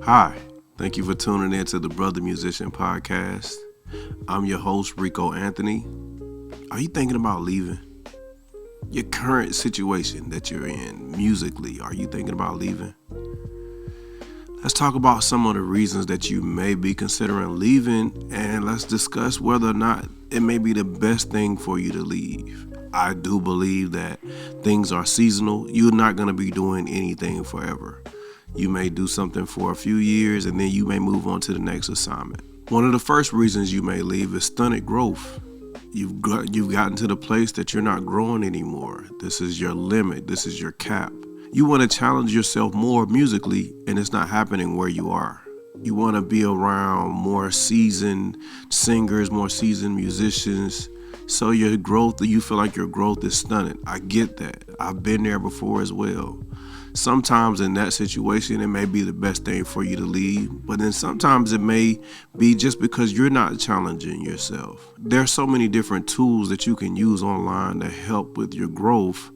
Hi, thank you for tuning in to the Brother Musician Podcast. I'm your host, Rico Anthony. Are you thinking about leaving? Your current situation that you're in musically, are you thinking about leaving? Let's talk about some of the reasons that you may be considering leaving, and let's discuss whether or not it may be the best thing for you to leave. I do believe that things are seasonal. You're not going to be doing anything forever. You may do something for a few years and then you may move on to the next assignment. One of the first reasons you may leave is stunted growth. You've gotten to the place that you're not growing anymore. This is your limit. This is your cap. You want to challenge yourself more musically, and it's not happening where you are. You want to be around more seasoned singers, more seasoned musicians. So your growth, you feel like your growth is stunted. I get that. I've been there before as well. Sometimes in that situation, it may be the best thing for you to leave, but then sometimes it may be just because you're not challenging yourself. There are so many different tools that you can use online to help with your growth.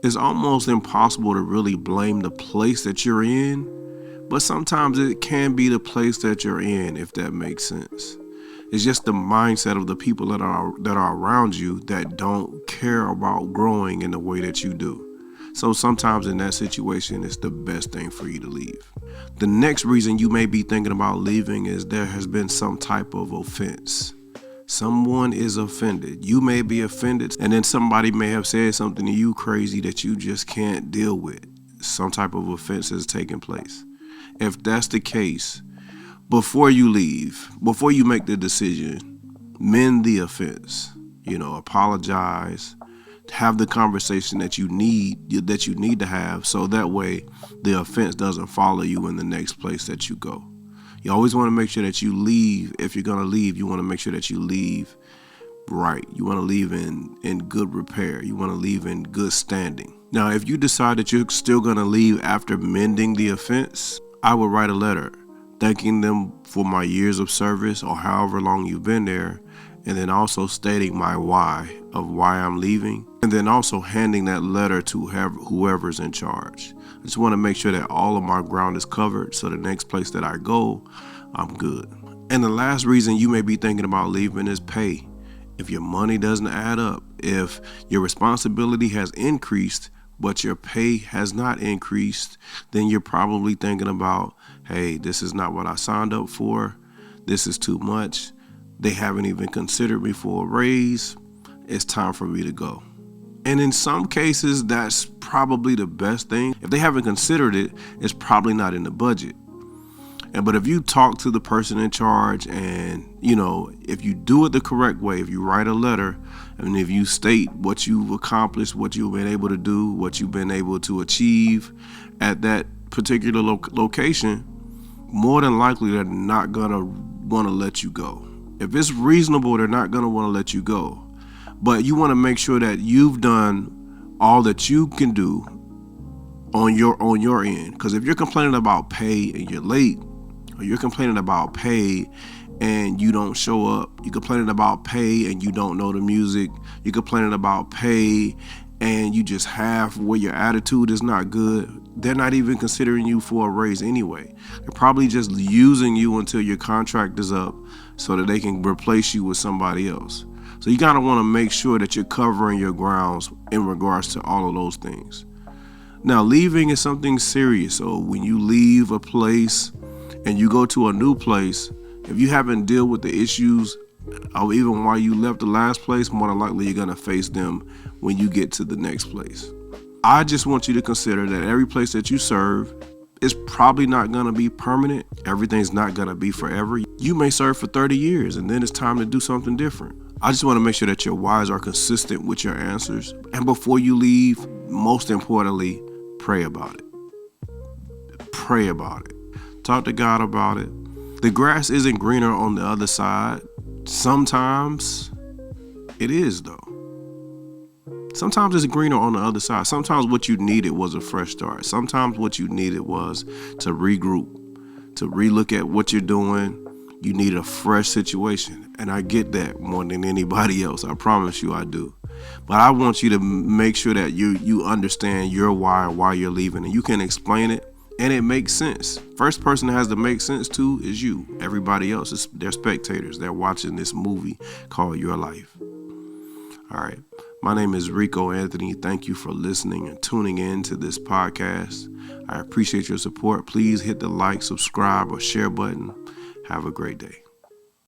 It's almost impossible to really blame the place that you're in, but sometimes it can be the place that you're in, if that makes sense. It's just the mindset of the people that are around you that don't care about growing in the way that you do. So sometimes in that situation, it's the best thing for you to leave. The next reason you may be thinking about leaving is there has been some type of offense. Someone is offended. You may be offended, and then somebody may have said something to you crazy that you just can't deal with. Some type of offense has taken place. If that's the case, before you leave, before you make the decision, mend the offense. Apologize. Have the conversation that you need to have, so that way the offense doesn't follow you in the next place that you go. You always want to make sure that you leave. If you're going to leave, you want to make sure that you leave right. You want to leave in good repair. You want to leave in good standing. Now, if you decide that you're still going to leave after mending the offense, I would write a letter thanking them for my years of service or however long you've been there, and then also stating my why of why I'm leaving, and then also handing that letter to whoever's in charge. I just want to make sure that all of my ground is covered, so the next place that I go, I'm good. And the last reason you may be thinking about leaving is pay. If your money doesn't add up, if your responsibility has increased, but your pay has not increased, then you're probably thinking about, hey, this is not what I signed up for. This is too much. They haven't even considered me for a raise. It's time for me to go. And in some cases, that's probably the best thing. If they haven't considered it, it's probably not in the budget. But if you talk to the person in charge and, if you do it the correct way, if you write a letter, and if you state what you've accomplished, what you've been able to do, what you've been able to achieve at that particular location, more than likely they're not going to want to let you go. If it's reasonable, they're not going to want to let you go. But you want to make sure that you've done all that you can do on your end. Because if you're complaining about pay and you're late, or you're complaining about pay and you don't show up, you're complaining about pay and you don't know the music, you're complaining about pay and you just where your attitude is not good, they're not even considering you for a raise anyway. They're probably just using you until your contract is up so that they can replace you with somebody else. So you gotta want to make sure that you're covering your grounds in regards to all of those things. Now, leaving is something serious. So when you leave a place and you go to a new place, if you haven't dealt with the issues of even why you left the last place, more than likely you're gonna face them when you get to the next place. I just want you to consider that every place that you serve is probably not going to be permanent. Everything's not going to be forever. You may serve for 30 years and then it's time to do something different. I just want to make sure that your whys are consistent with your answers. And before you leave, most importantly, pray about it. Pray about it. Talk to God about it. The grass isn't greener on the other side. Sometimes it is, though. Sometimes it's greener on the other side. Sometimes what you needed was a fresh start. Sometimes what you needed was to regroup, to relook at what you're doing. You need a fresh situation. And I get that more than anybody else. I promise you I do. But I want you to make sure that you understand your why you're leaving. And you can explain it And it makes sense. First person that has to make sense to is you. Everybody else, they're spectators. They're watching this movie called Your Life. All right. My name is Rico Anthony. Thank you for listening and tuning in to this podcast. I appreciate your support. Please hit the like, subscribe, or share button. Have a great day.